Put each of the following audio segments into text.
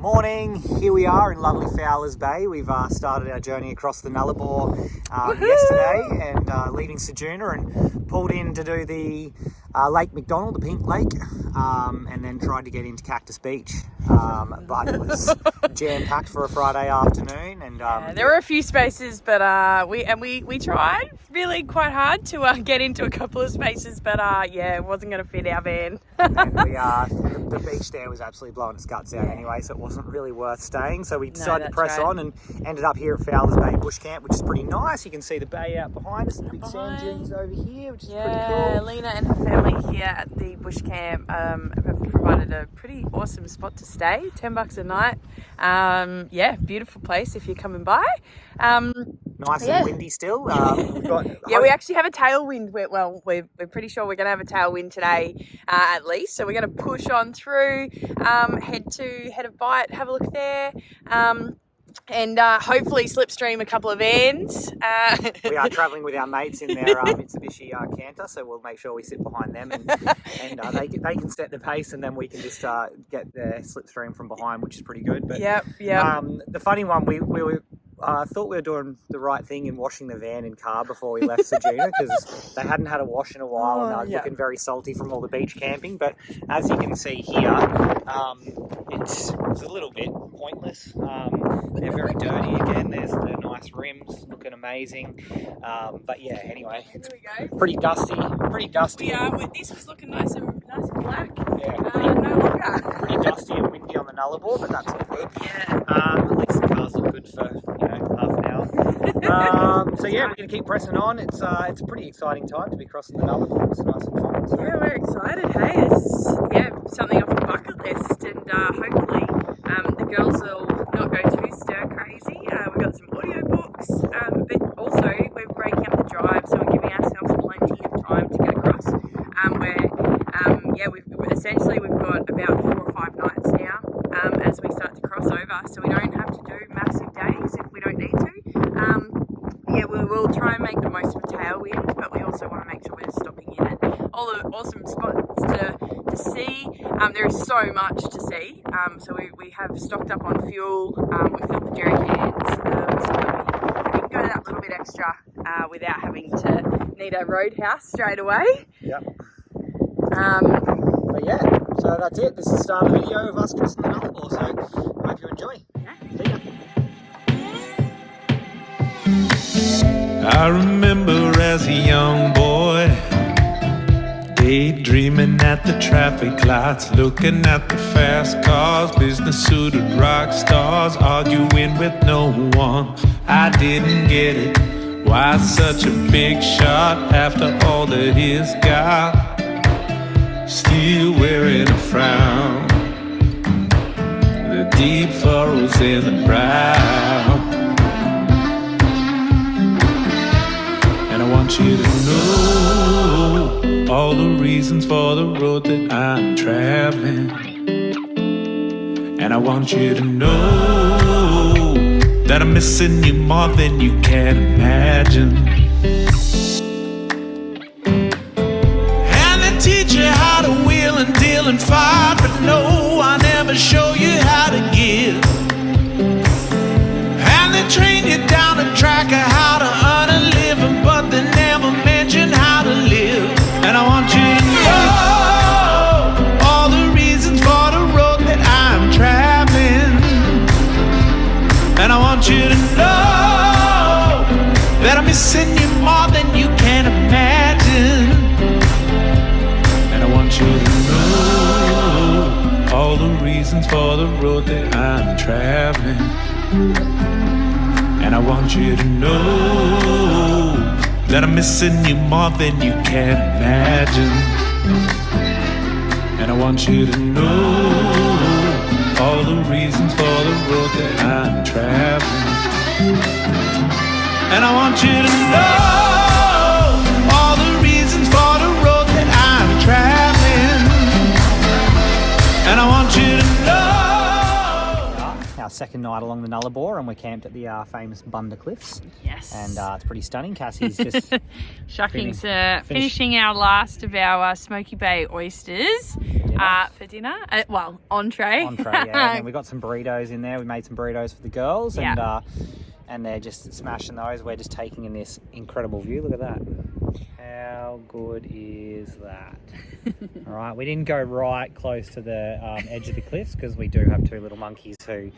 Morning, here we are in lovely Fowler's Bay. We've started our journey across the Nullarbor yesterday and leaving Ceduna and pulled in to do the Lake McDonald, the Pink Lake, and then tried to get into Cactus Beach. But it was jam-packed for a Friday afternoon. And there were a few spaces, but we tried really quite hard to get into a couple of spaces, but it wasn't going to fit our van. And the beach there was absolutely blowing its guts out anyway, so it wasn't really worth staying. So we decided to press on and ended up here at Fowler's Bay Bush Camp, which is pretty nice. You can see the bay out behind us, the big sand dunes over here, which is pretty cool. Lena and her family here at the Bush Camp have provided a pretty awesome spot to stay. $10 a night. Beautiful place if you're coming by. Nice and windy still. We actually have a tailwind. We're pretty sure we're going to have a tailwind today at least. So we're going to push on through, head of Bite, have a look there. And hopefully slipstream a couple of vans. We are travelling with our mates in their Mitsubishi Canter, so we'll make sure we sit behind them and they can set the pace, and then we can just get the slipstream from behind, which is pretty good. But the funny one, we were thought we were doing the right thing in washing the van and car before we left Ceduna, because they hadn't had a wash in a while and they were looking very salty from all the beach camping. But as you can see here, it's a little bit pointless. They're very dirty again. There's the nice rims looking amazing. Anyway, it's pretty dusty. This was looking nice and black. Yeah, no longer. Pretty dusty and windy on the Nullarbor, but that's all good. Yeah. At least the cars look good for half an hour. We're going to keep pressing on. It's a pretty exciting time to be crossing the Nullarbor. It's nice and fun. So. Yeah, we're excited. Hey, this is something off the bucket list, and hopefully the girls will not go too stir crazy. We've got some audiobooks, but also we're breaking up the drive, so we're giving ourselves plenty of time to get across. We've got about 4 or 5 nights now as we start to cross over, so we don't have to do massive days if we don't need to. We will try and make the most of a tailwind, but we also want to make sure we're stopping in at all the awesome spots to see. There is so much to see, so we have stocked up on fuel. We filled the jerry cans, so that we can go that little bit extra without having to need a roadhouse straight away. Yep. So that's it. This is the start of the video of us crossing the Nullarbor, so hope you enjoy. See ya. I remember as a young boy, daydreaming at the traffic lights, looking at the fast cars, business-suited rock stars, arguing with no one. I didn't get it. Why such a big shot after all that he's got? Still wearing a frown, the deep furrows in the brow. And I want you to know all the reasons for the road that I'm traveling. And I want you to know that I'm missing you more than you can imagine. And they teach you how to wheel and deal and fight, but no, I never show you how to give. And they train you down the track of how to earn a living, but they never mention how to live. And I want you to know all the reasons for the road that I'm traveling. And I want you to know that I'm missing you more than you can imagine. And I want you to know all the reasons for the road that I'm traveling. And I want you to know that I'm missing you more than you can imagine. And I want you to know all the reasons for the road that I'm traveling. And I want you to know all the reasons for the road that I'm traveling. And I want you to know. Our second night along the Nullarbor, and we're camped at the famous Bunda Cliffs. Yes. And it's pretty stunning. Cassie's just finishing our last of our Smoky Bay oysters for dinner. Entree. Entree, yeah. And then we got some burritos in there. We made some burritos for the girls, and they're just smashing those. We're just taking in this incredible view. Look at that. How good is that? All right, we didn't go right close to the edge of the cliffs because we do have two little monkeys who,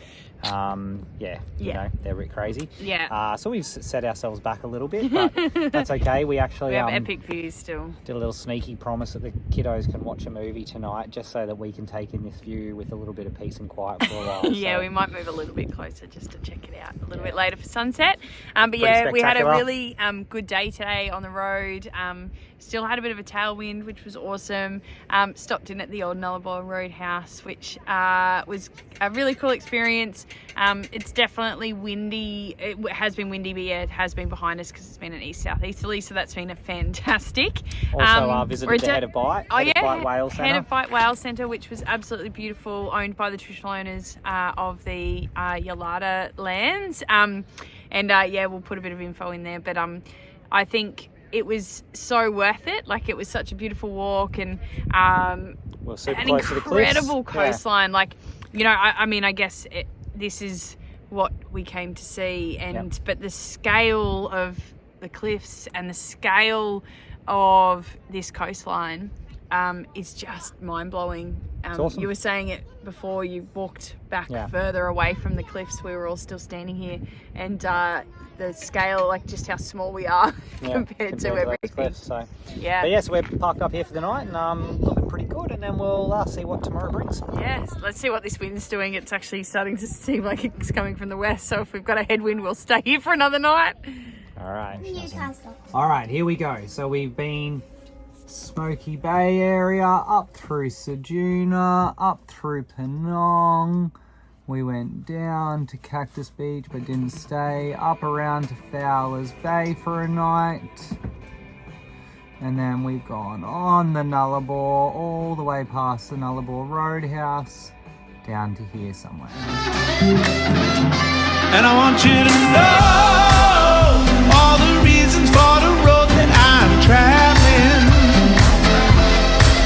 you know, they're a bit crazy. Yeah. So we've set ourselves back a little bit, but that's okay. We actually we have epic views still. Did a little sneaky promise that the kiddos can watch a movie tonight, just so that we can take in this view with a little bit of peace and quiet for a while. Yeah, we might move a little bit closer just to check it out a little bit later for sunset. But yeah, we had a really good day today on the road. Still had a bit of a tailwind, which was awesome. Stopped in at the old Nullarbor Roadhouse, which was a really cool experience. It's definitely windy. It has been windy, but yeah, it has been behind us because it's been an east-southeasterly, so that's been a fantastic. Also visited the Head of Bite Whale Centre. Head of Bite Whale Centre, which was absolutely beautiful, owned by the traditional owners of the Yalada lands. We'll put a bit of info in there, but I think it was so worth it. Like, it was such a beautiful walk, and an incredible coastline. Like, you know, I guess this is what we came to see, but the scale of the cliffs and the scale of this coastline is just mind-blowing. Awesome. You were saying it before you walked back further away from the cliffs. We were all still standing here, and the scale, like just how small we are compared to everything. Cliffs, so we're parked up here for the night, and looking pretty good, and then we'll see what tomorrow brings. Yes, let's see what this wind's doing. It's actually starting to seem like it's coming from the west, so if we've got a headwind, we'll stay here for another night. All right. All right, here we go. So we've been Smoky Bay area, up through Ceduna, up through Penong. We went down to Cactus Beach but didn't stay, up around to Fowler's Bay for a night. And then we've gone on the Nullarbor, all the way past the Nullarbor Roadhouse, down to here somewhere. And I want you to know all the reasons for the road that I'm traveling.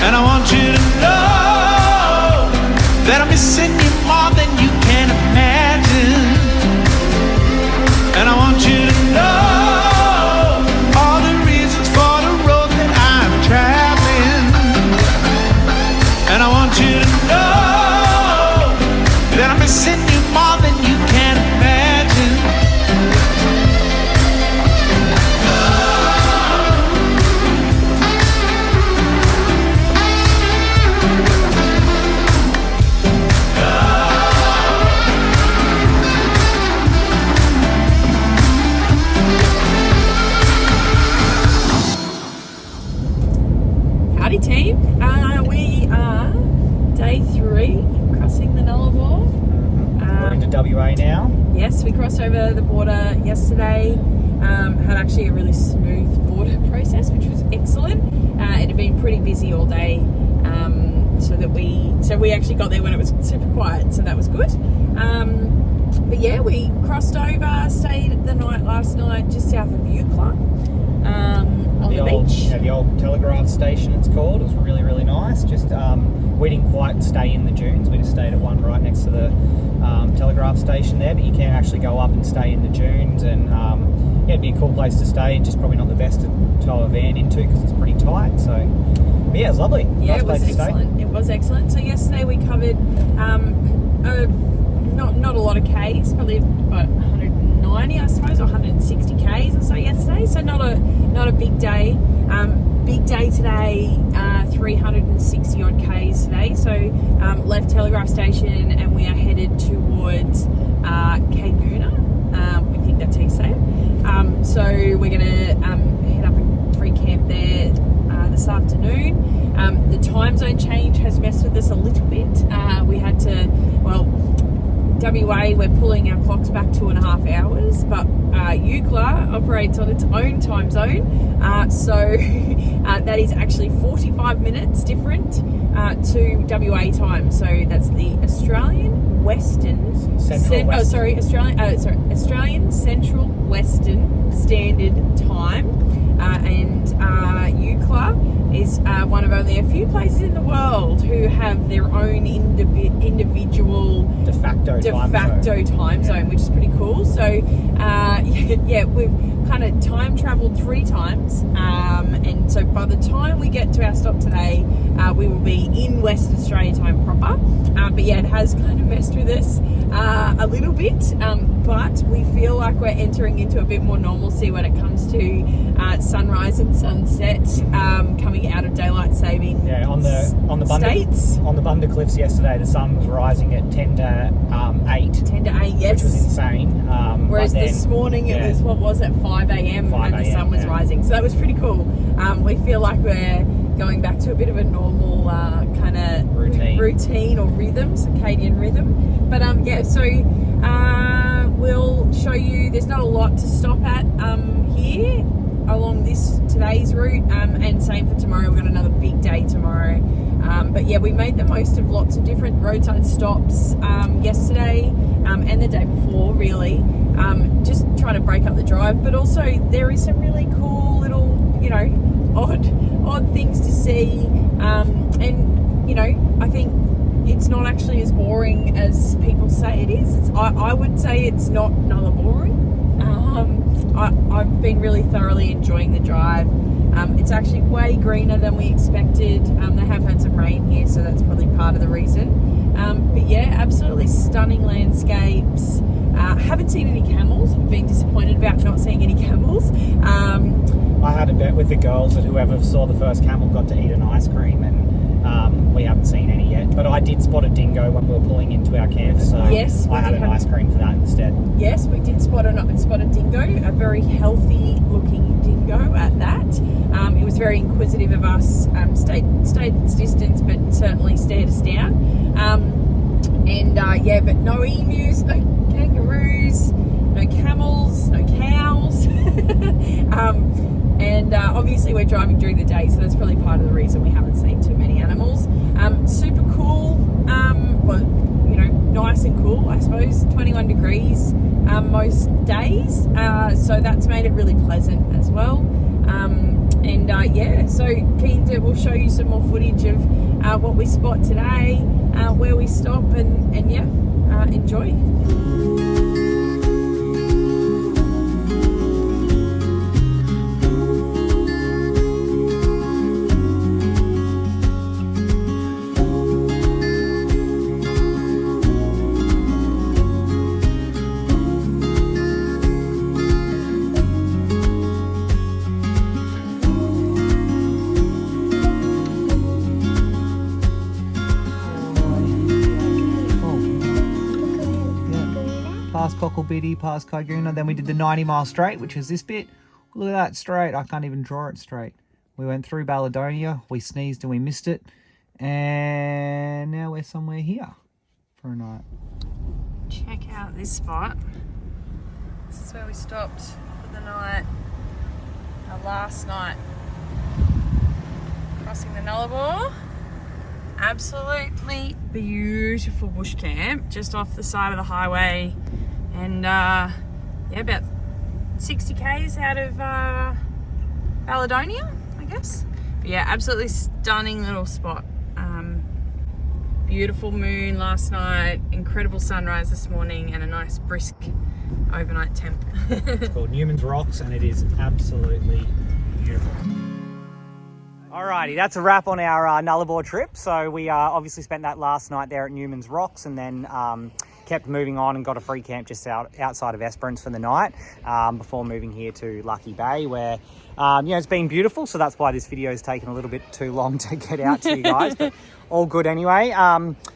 And I want you to know that I'm missing you more than you can imagine. And I want you to know all the reasons for the road that I'm traveling. And I want you to know that I'm missing you more than you can imagine. Howdy team, we are day 3 crossing the Nullarbor. We're into WA now. Yes, we crossed over the border yesterday. Had actually a really smooth border process, which was excellent. It had been pretty busy all day, so we actually got there when it was super quiet, so that was good. But yeah, we crossed over, stayed the night last night just south of Eucla. On the beach. The old telegraph station, it's called. It was really, really nice. Just we didn't quite stay in the dunes. We just stayed at one right next to the telegraph station there, but you can actually go up and stay in the dunes, and it'd be a cool place to stay. Just probably not the best to tow a van into because it's pretty tight. So, but yeah, it was lovely. Yeah, nice it was excellent. It was excellent. So yesterday we covered not a lot of Ks, probably about 190, I suppose, or 160 Ks or so yesterday. So not a big day. Big day today, 360 odd Ks today. So left Telegraph Station and we are headed towards Ceduna. We think that's how you say it. So we're going to head up a free camp there this afternoon. The time zone change has messed with us a little bit. We had to, WA, we're pulling our clocks back 2.5 hours, but Eucla operates on its own time zone, so that is actually 45 minutes different to WA time. So that's the Australian Australian Central Western Standard Time, and UCLA is one of only a few places in the world who have their own individual de facto time zone, which is pretty cool. So we've kind of time traveled 3 times, and so by the time we get to our stop today, we will be in Western Australia time proper. But yeah, it has kind of messed with us a little bit, but we feel like we're entering into a bit more normalcy when it comes to sunrise and sunset coming out of daylight saving. Yeah, on the Bunder Cliffs yesterday, the sun was rising at 10 to 8. 10 to 8, yes. Which was insane. Whereas this morning it was, what was it, 5 a.m. when the sun was rising. So that was pretty cool. We feel like we're going back to a bit of a normal kind of routine or rhythm, circadian rhythm. But so we'll show you, there's not a lot to stop at here along today's route, and same for tomorrow. We've got another big day tomorrow. But yeah, we made the most of lots of different roadside stops yesterday and the day before, really, just trying to break up the drive. But also there is some really cool little, odd things to see, and I think it's not actually as boring as people say it is. I would say it's not boring. I've been really thoroughly enjoying the drive. It's actually way greener than we expected. They have had some rain here, so that's probably part of the reason. But yeah, absolutely stunning landscapes. Haven't seen any camels. We've been disappointed about not seeing any camels. I had a bet with the girls that whoever saw the first camel got to eat an ice cream, and we haven't seen any yet. But I did spot a dingo when we were pulling into our camp, so yes, I had an ice cream for that instead. Yes, we did spot a dingo, a very healthy looking dingo at that. It was very inquisitive of us, stayed its distance, but certainly stared us down. But no emus, no kangaroos, no camels, no cows. Obviously we're driving during the day, so that's probably part of the reason we haven't seen too many animals. Super cool, nice and cool, I suppose, 21 degrees most days, so that's made it really pleasant as well. So we'll show you some more footage of what we spot today, where we stop, and enjoy. Past Cocklebiddy, past Kaiguna, then we did the 90-mile straight, which was this bit. Look at that straight. I can't even draw it straight. We went through Balladonia, we sneezed and we missed it, and now we're somewhere here for a night. Check out this spot. This is where we stopped for the night, our last night. Crossing the Nullarbor. Absolutely beautiful bush camp just off the side of the highway, and about 60 k's out of Balladonia, I guess. But yeah, absolutely stunning little spot. Beautiful moon last night, incredible sunrise this morning, and a nice brisk overnight temp. It's called Newman's Rocks, and it is absolutely beautiful. Alrighty, that's a wrap on our Nullarbor trip. So we obviously spent that last night there at Newman's Rocks, and then kept moving on and got a free camp just outside of Esperance for the night, before moving here to Lucky Bay, where it's been beautiful. So that's why this video has taken a little bit too long to get out to you guys, but all good anyway.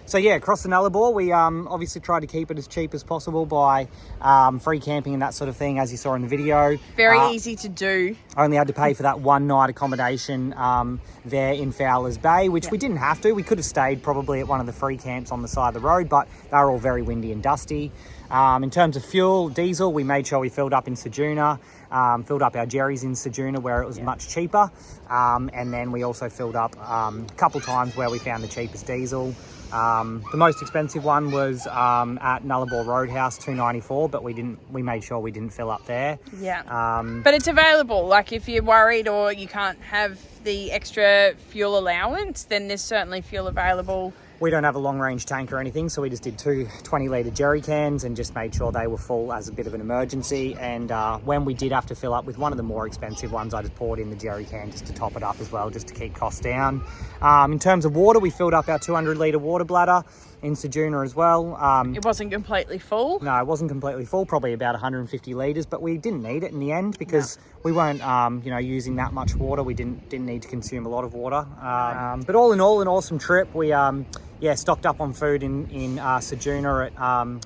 So yeah, across the Nullarbor, we obviously tried to keep it as cheap as possible by free camping and that sort of thing, as you saw in the video. Very easy to do. Only had to pay for that one night accommodation there in Fowler's Bay, which we didn't have to. We could have stayed probably at one of the free camps on the side of the road, but they were all very windy and dusty. In terms of fuel, diesel, we made sure we filled up in Ceduna, filled up our Jerry's in Ceduna where it was much cheaper, and then we also filled up a couple times where we found the cheapest diesel. The most expensive one was at Nullarbor Roadhouse, $2.94, but we made sure we didn't fill up there. Yeah. But it's available. Like if you're worried or you can't have the extra fuel allowance, then there's certainly fuel available. We don't have a long range tank or anything, so we just did 2 20-litre jerry cans and just made sure they were full as a bit of an emergency. And when we did have to fill up with one of the more expensive ones, I just poured in the jerry can just to top it up as well, just to keep costs down. In terms of water, we filled up our 200-litre water bladder in Ceduna as well. It wasn't completely full? No, it wasn't completely full, probably about 150 litres, but we didn't need it in the end because we weren't using that much water. We didn't need to consume a lot of water. But all in all, an awesome trip. We stocked up on food in Ceduna at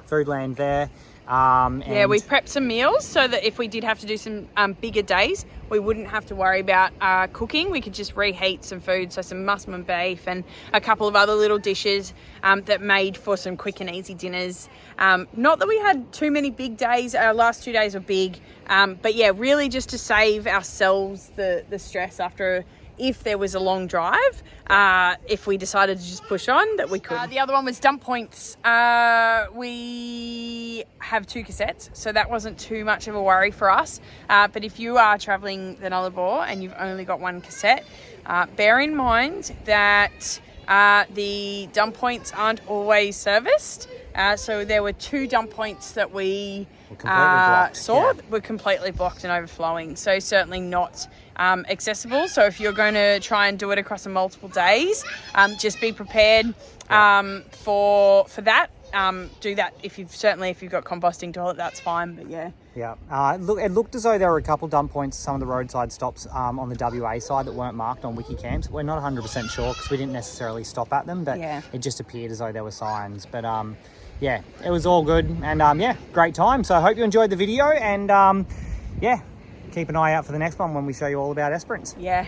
Foodland there. And we prepped some meals so that if we did have to do some bigger days, we wouldn't have to worry about cooking. We could just reheat some food, so some musselman beef and a couple of other little dishes that made for some quick and easy dinners. Not that we had too many big days. Our last 2 days were big, but yeah, really just to save ourselves the stress after if there was a long drive, if we decided to just push on, that we could. The other one was dump points. We have 2 cassettes, so that wasn't too much of a worry for us. But if you are travelling the Nullarbor and you've only got 1 cassette, bear in mind that the dump points aren't always serviced. So there were 2 dump points that we saw were completely blocked and overflowing. So certainly not accessible. So if you're going to try and do it across multiple days, just be prepared for that. Do that if you've got composting toilet, that's fine. But yeah. It looked as though there were a couple dump points, some of the roadside stops on the WA side that weren't marked on wiki camps. We're not 100% sure because we didn't necessarily stop at them, but it just appeared as though there were signs. But it was all good, and great time. So I hope you enjoyed the video, and keep an eye out for the next one when we show you all about Esperance. Yeah.